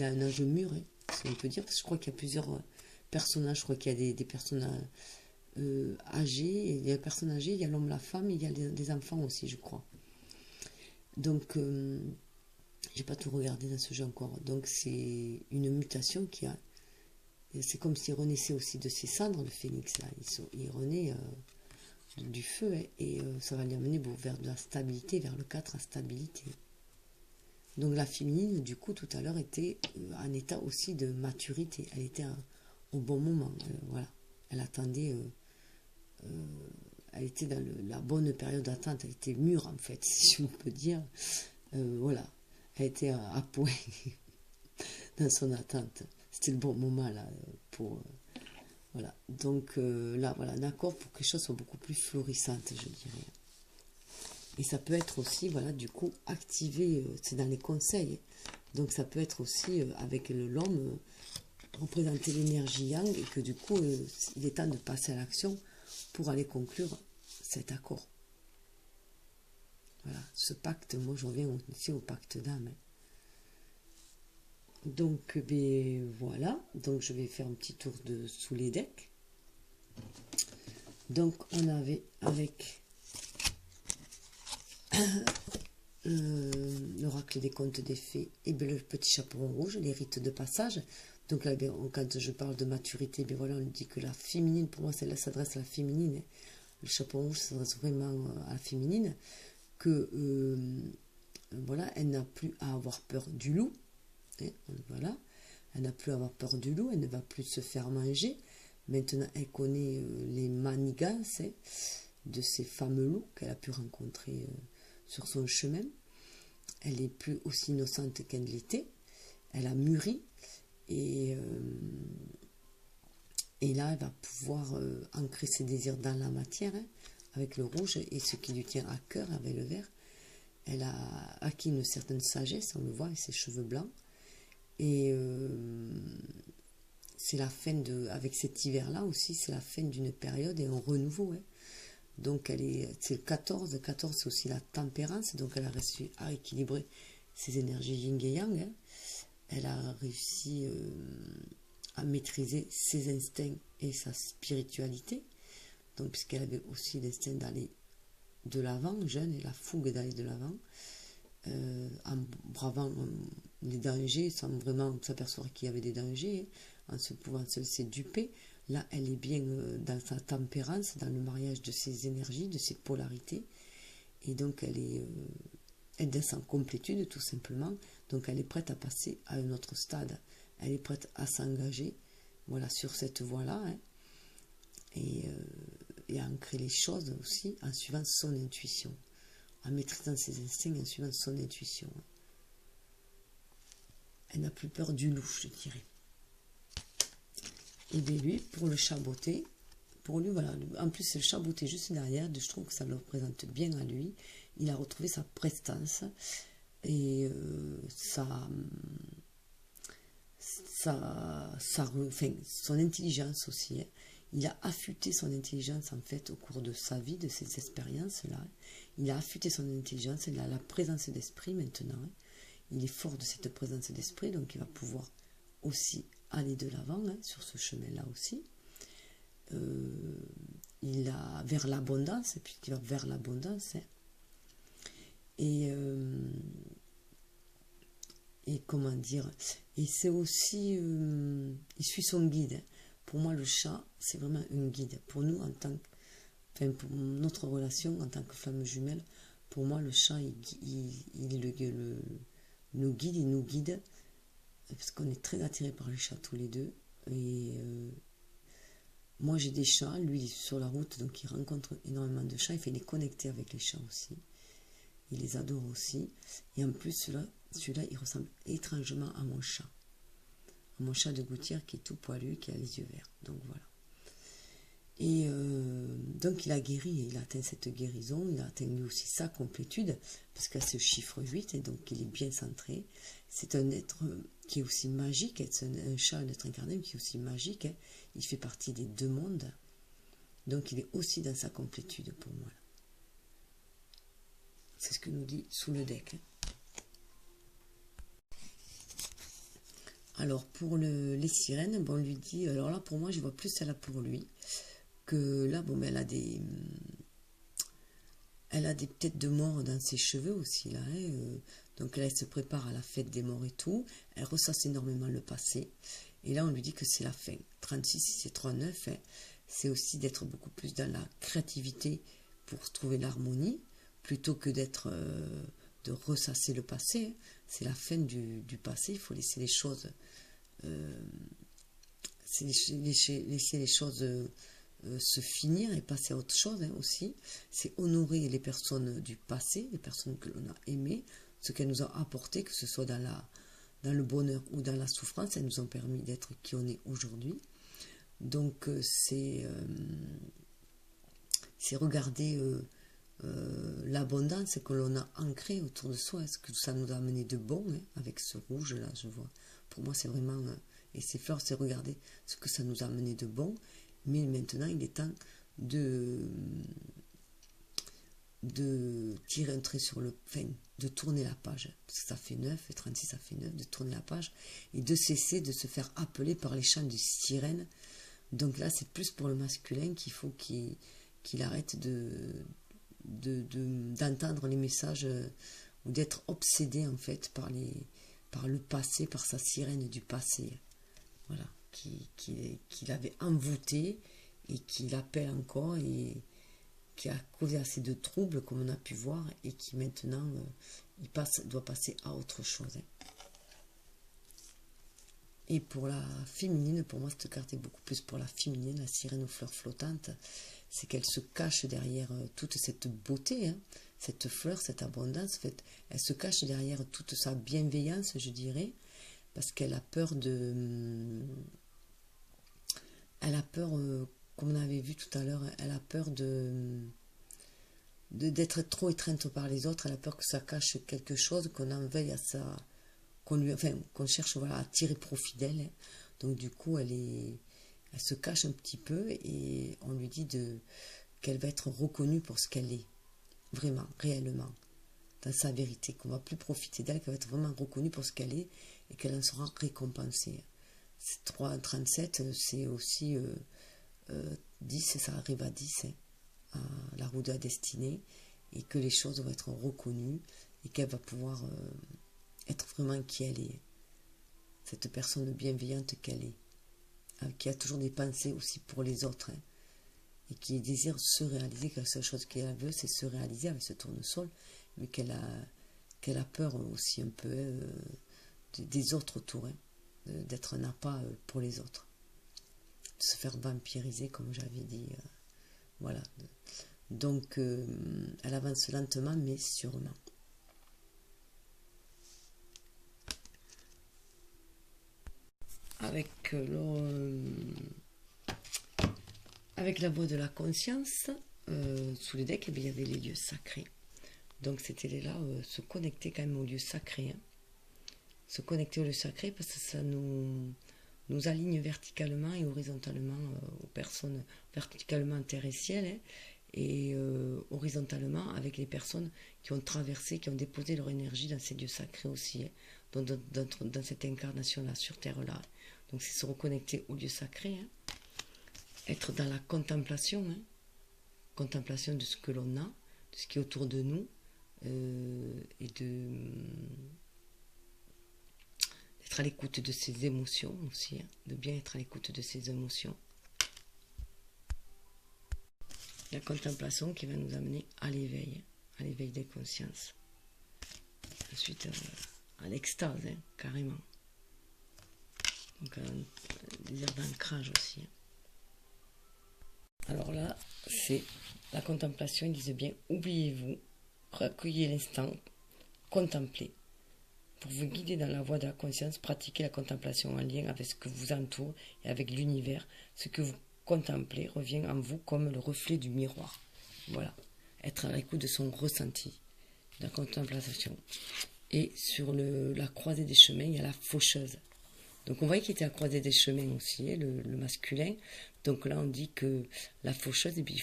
a un âge mûr, hein, si on peut dire, parce que je crois qu'il y a plusieurs personnages, je crois qu'il y a des personnages âgés, il y a des personnes âgées, il y a l'homme, la femme, il y a des enfants aussi, je crois. Donc j'ai pas tout regardé dans ce jeu encore, donc c'est une mutation qui a, c'est comme s'il renaissait aussi de ses cendres, le phénix là, il renaît du feu, hein, et ça va l'amener vers de la stabilité, vers le 4 à stabilité. Donc la féminine, du coup, tout à l'heure, était en état aussi de maturité. Elle était au bon moment. Voilà. Elle attendait, elle était dans la bonne période d'attente. Elle était mûre, en fait, si je peux dire. Voilà. Elle était à point dans son attente. C'était le bon moment, là, pour... voilà. Donc là, voilà, un accord pour que les choses soient beaucoup plus florissantes, je dirais. Et ça peut être aussi, voilà, du coup, activé, c'est dans les conseils. Donc ça peut être aussi, avec l'homme, représenter l'énergie yang, et que du coup, il est temps de passer à l'action pour aller conclure cet accord. Voilà, ce pacte, moi je reviens aussi au pacte d'âme. Donc, ben, voilà, donc je vais faire un petit tour sous les decks. Donc on avait avec... l'oracle des contes des fées et bien, le petit chaperon rouge, les rites de passage. Donc là, bien, quand je parle de maturité, bien voilà, on dit que la féminine, pour moi, celle-là s'adresse à la féminine. Le chaperon rouge s'adresse vraiment à la féminine. Que voilà, elle n'a plus à avoir peur du loup. Et, voilà, elle n'a plus à avoir peur du loup, elle ne va plus se faire manger. Maintenant, elle connaît les manigances, hein, de ces fameux loups qu'elle a pu rencontrer sur son chemin. Elle est plus aussi innocente qu'elle l'était. Elle a mûri. Et là, elle va pouvoir ancrer ses désirs dans la matière, hein, avec le rouge, et ce qui lui tient à cœur avec le vert. Elle a acquis une certaine sagesse, on le voit, avec ses cheveux blancs. Et c'est la fin avec cet hiver-là aussi, c'est la fin d'une période et un renouveau, hein. Donc c'est le 14, le 14 c'est aussi la tempérance, donc elle a réussi à équilibrer ses énergies yin et yang, hein. Elle a réussi à maîtriser ses instincts et sa spiritualité, donc puisqu'elle avait aussi l'instinct d'aller de l'avant, jeune, et la fougue d'aller de l'avant, en bravant les dangers, sans vraiment s'apercevoir qu'il y avait des dangers, hein, en se pouvant se laisser duper. Là, elle est bien dans sa tempérance, dans le mariage de ses énergies, de ses polarités. Et donc, elle est dans sa complétude, tout simplement. Donc, elle est prête à passer à un autre stade. Elle est prête à s'engager, voilà, sur cette voie-là, hein, et à ancrer les choses aussi en suivant son intuition, en maîtrisant ses instincts, en suivant son intuition. Elle n'a plus peur du loup, je dirais. Et bien lui, pour le chaboter, pour lui, voilà, en plus c'est le chaboter juste derrière, je trouve que ça le représente bien à lui. Il a retrouvé sa prestance et son intelligence aussi, hein. il a affûté son intelligence en fait au cours de sa vie, de ses expériences-là. Il a affûté son intelligence, il a la présence d'esprit maintenant. Il est fort de cette présence d'esprit, donc il va pouvoir aussi aller de l'avant sur ce chemin-là aussi. Il a vers l'abondance, puisqu'il va vers l'abondance. Et comment dire, et c'est aussi, il suit son guide. Pour moi, le chat, c'est vraiment un guide. Pour nous, enfin, pour notre relation en tant que flamme jumelle, pour moi, le chat, nous guide, il nous guide, parce qu'on est très attirés par les chats tous les deux. Et moi, j'ai des chats, lui, il est sur la route, donc il rencontre énormément de chats, il fait les connecter avec les chats aussi. Il les adore aussi. Et en plus, celui-là, il ressemble étrangement à mon chat. À mon chat de gouttière qui est tout poilu, qui a les yeux verts. Donc voilà. Et donc il a guéri, il a atteint cette guérison, il a atteint lui aussi sa complétude, parce qu'il a ce chiffre 8, et donc il est bien centré. C'est un être qui est aussi magique, c'est un chat, un être incarné, qui est aussi magique. Il fait partie des deux mondes. Donc il est aussi dans sa complétude pour moi. C'est ce que nous dit sous le deck. Alors pour les sirènes, bon, on lui dit, alors là pour moi je vois plus celle-là pour lui, que là bon, mais elle a des têtes de mort dans ses cheveux aussi là, donc là elle se prépare à la fête des morts et tout, elle ressasse énormément le passé, et là on lui dit que c'est la fin. 36 c'est 39, c'est aussi d'être beaucoup plus dans la créativité pour trouver l'harmonie, plutôt que d'être de ressasser le passé. C'est la fin du passé, il faut laisser les choses laisser les choses se finir et passer à autre chose aussi. C'est honorer les personnes du passé, les personnes que l'on a aimées, ce qu'elles nous ont apporté, que ce soit dans le bonheur ou dans la souffrance, elles nous ont permis d'être qui on est aujourd'hui. Donc c'est regarder l'abondance que l'on a ancrée autour de soi. Est-ce que ça nous a amené de bon, avec ce rouge là, je vois. Pour moi c'est vraiment, et ces fleurs, c'est regarder ce que ça nous a amené de bon, mais maintenant il est temps de tirer un trait sur de tourner la page, parce que ça fait 9, et 36 ça fait 9, de tourner la page, et de cesser de se faire appeler par les chants de sirènes. Donc là c'est plus pour le masculin qu'il faut qu'il arrête d'entendre les messages, ou d'être obsédé en fait par le passé, par sa sirène du passé, voilà, qu'il avait envoûté et qu'il appelle encore, et qui a causé assez de troubles comme on a pu voir, et qui maintenant doit passer à autre chose. Et pour la féminine, pour moi cette carte est beaucoup plus pour la féminine, la sirène aux fleurs flottantes. C'est qu'elle se cache derrière toute cette beauté, cette fleur, cette abondance. En fait, elle se cache derrière toute sa bienveillance, je dirais, parce qu'elle a peur comme on avait vu tout à l'heure, elle a peur d'être trop étreinte par les autres. Elle a peur que ça cache quelque chose, qu'on en veille à ça, qu'on cherche, voilà, à tirer profit d'elle. Donc du coup, elle se cache un petit peu, et on lui dit qu'elle va être reconnue pour ce qu'elle est, vraiment, réellement, dans sa vérité, qu'on va plus profiter d'elle, qu'elle va être vraiment reconnue pour ce qu'elle est, et qu'elle en sera récompensée. 37, c'est aussi 10, ça arrive à 10, à la roue de la destinée, et que les choses vont être reconnues, et qu'elle va pouvoir être vraiment qui elle est, cette personne bienveillante qu'elle est, qui a toujours des pensées aussi pour les autres, et qui désire se réaliser, que la seule chose qu'elle veut, c'est se réaliser avec ce tournesol, mais qu'elle a peur aussi un peu des autres autour, d'être un appât pour les autres, de se faire vampiriser, comme j'avais dit, voilà. Donc elle avance lentement mais sûrement. Avec la voix de la conscience, sous les decks, il y avait les lieux sacrés. Donc c'était là, se connecter quand même au lieu sacré. Se connecter au lieu sacré, parce que ça nous nous aligne verticalement et horizontalement aux personnes, verticalement terre et ciel, hein, et horizontalement avec les personnes qui ont traversé, qui ont déposé leur énergie dans ces lieux sacrés aussi, hein, dans cette incarnation-là, sur Terre-là. Donc c'est se reconnecter aux lieux sacrés, hein, être dans la contemplation, hein, contemplation de ce que l'on a, de ce qui est autour de nous, et d'être à l'écoute de ses émotions aussi, hein, de bien être à l'écoute de ses émotions. La contemplation qui va nous amener à l'éveil des consciences. Ensuite, à l'extase, hein, carrément. Donc, un désir d'ancrage aussi. Hein. Alors là, c'est la contemplation, ils disent bien, oubliez-vous, recueillez l'instant, contemplez. Pour vous guider dans la voie de la conscience, pratiquez la contemplation en lien avec ce que vous entoure et avec l'univers. Ce que vous contemplez revient en vous comme le reflet du miroir. Voilà, être à l'écoute de son ressenti, de la contemplation. Et sur la croisée des chemins, il y a la faucheuse. Donc on voyait qu'il était à la croisée des chemins aussi, le masculin. Donc là on dit que la faucheuse, et puis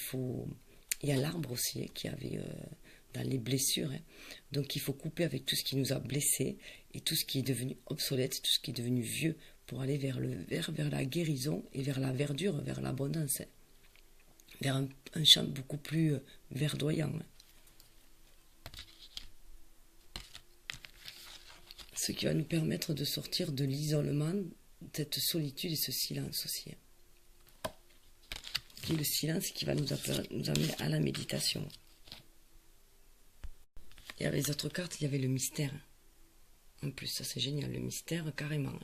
il y a l'arbre aussi qui avait dans les blessures. Hein. Donc il faut couper avec tout ce qui nous a blessés et tout ce qui est devenu obsolète, tout ce qui est devenu vieux, pour aller vers la guérison et vers la verdure, vers l'abondance, hein. Vers un champ beaucoup plus verdoyant. Hein. Ce qui va nous permettre de sortir de l'isolement, de cette solitude et ce silence aussi. Hein. Qui est le silence qui va nous amener à la méditation. Et avec les autres cartes, il y avait le mystère. En plus, ça c'est génial, le mystère carrément. Hein.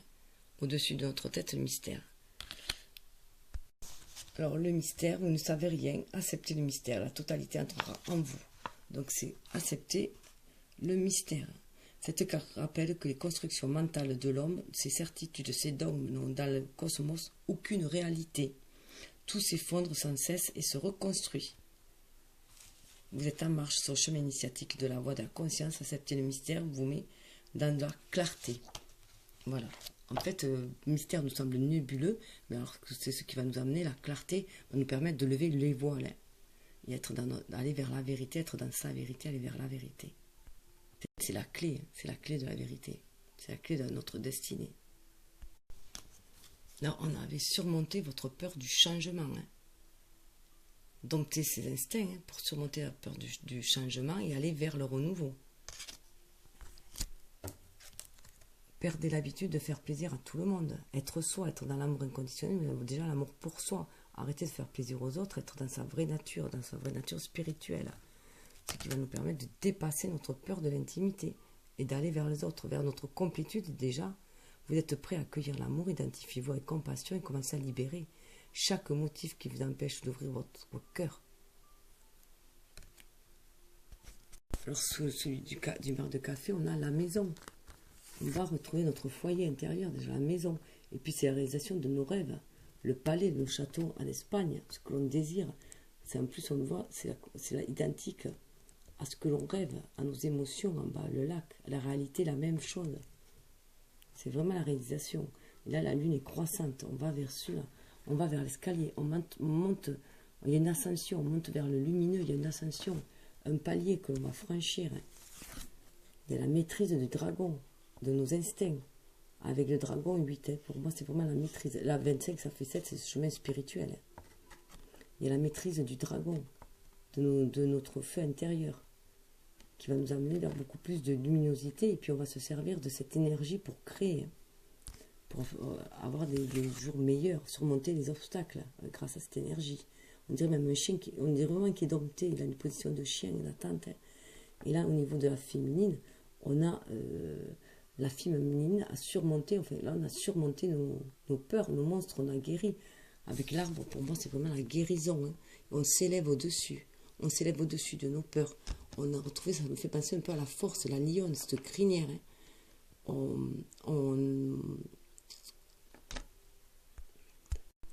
Au-dessus de notre tête, le mystère. Alors le mystère, vous ne savez rien, acceptez le mystère, la totalité entrera en vous. Donc c'est accepter le mystère. Cette carte rappelle que les constructions mentales de l'homme, ses certitudes, ses dogmes n'ont dans le cosmos aucune réalité. Tout s'effondre sans cesse et se reconstruit. Vous êtes en marche sur le chemin initiatique de la voie de la conscience, accepter le mystère vous met dans la clarté. Voilà. En fait, le mystère nous semble nébuleux, mais alors c'est ce qui va nous amener, la clarté, va nous permettre de lever les voiles, hein, et aller vers la vérité, être dans sa vérité, aller vers la vérité. C'est la clé, hein, c'est la clé de la vérité, c'est la clé de notre destinée. Là, on avait surmonté votre peur du changement. Hein. Dompter ses instincts, hein, pour surmonter la peur du changement et aller vers le renouveau. Perdez l'habitude de faire plaisir à tout le monde. Être soi, être dans l'amour inconditionnel, mais déjà l'amour pour soi. Arrêtez de faire plaisir aux autres, être dans sa vraie nature spirituelle. Ce qui va nous permettre de dépasser notre peur de l'intimité et d'aller vers les autres, vers notre complétude déjà. Vous êtes prêt à accueillir l'amour, identifiez-vous avec compassion et commencez à libérer chaque motif qui vous empêche d'ouvrir votre cœur. Alors sous celui du marc de café, on a la maison. On va retrouver notre foyer intérieur, déjà la maison. Et puis c'est la réalisation de nos rêves. Le palais, le château en Espagne, ce que l'on désire. C'est en plus, on le voit, c'est identique à ce que l'on rêve, à nos émotions en bas, le lac. La réalité, la même chose. C'est vraiment la réalisation. Et là, la lune est croissante. On va vers celui-là. On va vers l'escalier. On monte. Il y a une ascension. On monte vers le lumineux. Il y a une ascension. Un palier que l'on va franchir. Il y a la maîtrise du dragon, de nos instincts. Avec le dragon 8, hein. Pour moi, c'est vraiment la maîtrise. La 25, ça fait 7, c'est ce chemin spirituel. Hein. Il y a la maîtrise du dragon, de notre feu intérieur, qui va nous amener vers beaucoup plus de luminosité. Et puis, on va se servir de cette énergie pour créer, pour avoir des jours meilleurs, surmonter les obstacles grâce à cette énergie. On dirait même un chien, on dirait vraiment qu'il est dompté, il a une position de chien, d'attente. Hein. Et là, au niveau de la féminine, on a... la féminine a surmonté, enfin là on a surmonté nos peurs, nos monstres, on a guéri. Avec l'arbre, pour moi, c'est vraiment la guérison. Hein. On s'élève au-dessus. On s'élève au-dessus de nos peurs. On a retrouvé, ça me fait penser un peu à la force, la lionne, cette crinière. Hein. On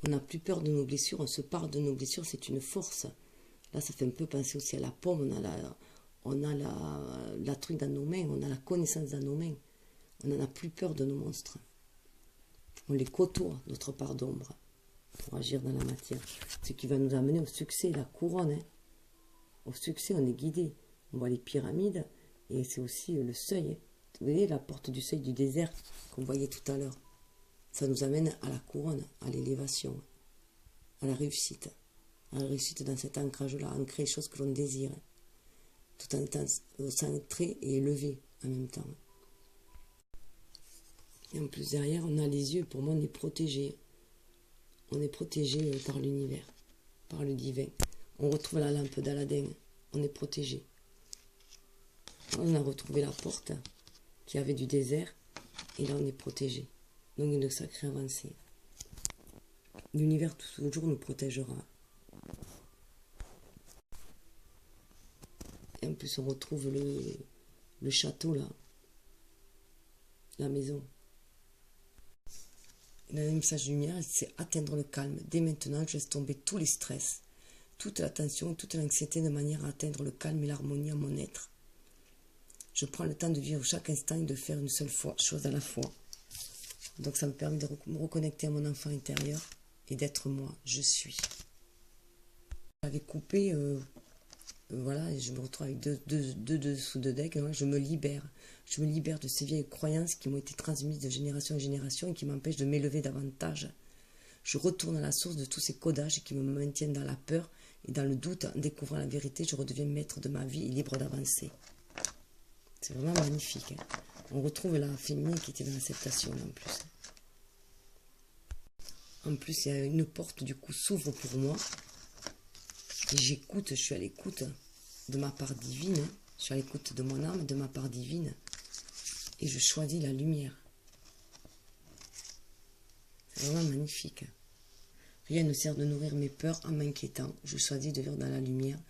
n'a plus peur de nos blessures, on se parle de nos blessures, c'est une force. Là, ça fait un peu penser aussi à la pomme, on a la truc dans nos mains, on a la connaissance dans nos mains. On n'en a plus peur de nos monstres. On les côtoie, notre part d'ombre, pour agir dans la matière. Ce qui va nous amener au succès, la couronne. Hein. Au succès, on est guidé. On voit les pyramides et c'est aussi le seuil. Hein. Vous voyez la porte du seuil du désert qu'on voyait tout à l'heure. Ça nous amène à la couronne, à l'élévation, à la réussite. À la réussite dans cet ancrage-là, ancrer les choses que l'on désire. Tout en étant centré et élevé en même temps. Et en plus derrière, on a les yeux. Pour moi, on est protégé. On est protégé par l'univers, par le divin. On retrouve la lampe d'Aladin. On est protégé. On a retrouvé la porte qui avait du désert. Et là, on est protégé. Donc, une sacrée avancée. L'univers, toujours, nous protégera. Et en plus, on retrouve le château, là. La maison. Le message de lumière, c'est atteindre le calme. Dès maintenant, je laisse tomber tous les stress, toute la tension, toute l'anxiété de manière à atteindre le calme et l'harmonie à mon être. Je prends le temps de vivre chaque instant et de faire une seule chose à la fois. Donc ça me permet de me reconnecter à mon enfant intérieur et d'être moi, je suis. J'avais coupé, voilà, et je me retrouve avec deux dessous de deck, je me libère. Je me libère de ces vieilles croyances qui m'ont été transmises de génération en génération et qui m'empêchent de m'élever davantage. Je retourne à la source de tous ces codages qui me maintiennent dans la peur et dans le doute. En découvrant la vérité, je redeviens maître de ma vie et libre d'avancer. C'est vraiment magnifique. Hein. On retrouve la féminine qui était dans l'acceptation en plus. En plus, il y a une porte du coup s'ouvre pour moi. Et j'écoute, je suis à l'écoute de ma part divine. Je suis à l'écoute de mon âme, de ma part divine. Et je choisis la lumière. C'est vraiment magnifique. Rien ne sert de nourrir mes peurs en m'inquiétant. Je choisis de vivre dans la lumière,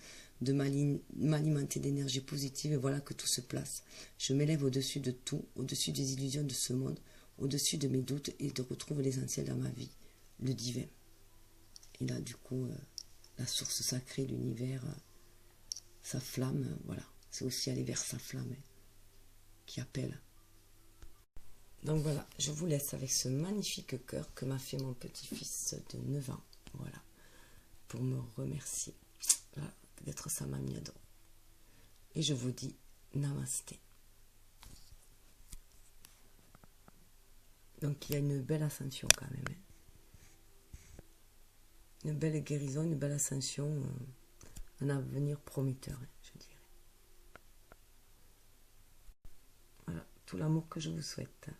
de m'alimenter d'énergie positive et voilà que tout se place. Je m'élève au-dessus de tout, au-dessus des illusions de ce monde, au-dessus de mes doutes et de retrouver l'essentiel dans ma vie, le divin. Et là, du coup, la source sacrée, l'univers, sa flamme, voilà. C'est aussi aller vers sa flamme qui appelle. Donc voilà, je vous laisse avec ce magnifique cœur que m'a fait mon petit-fils de 9 ans. Voilà, pour me remercier voilà, d'être sa mamie adorée. Et je vous dis namasté. Donc il y a une belle ascension quand même. Hein. Une belle guérison, une belle ascension, un avenir prometteur, hein, je dirais. Voilà, tout l'amour que je vous souhaite.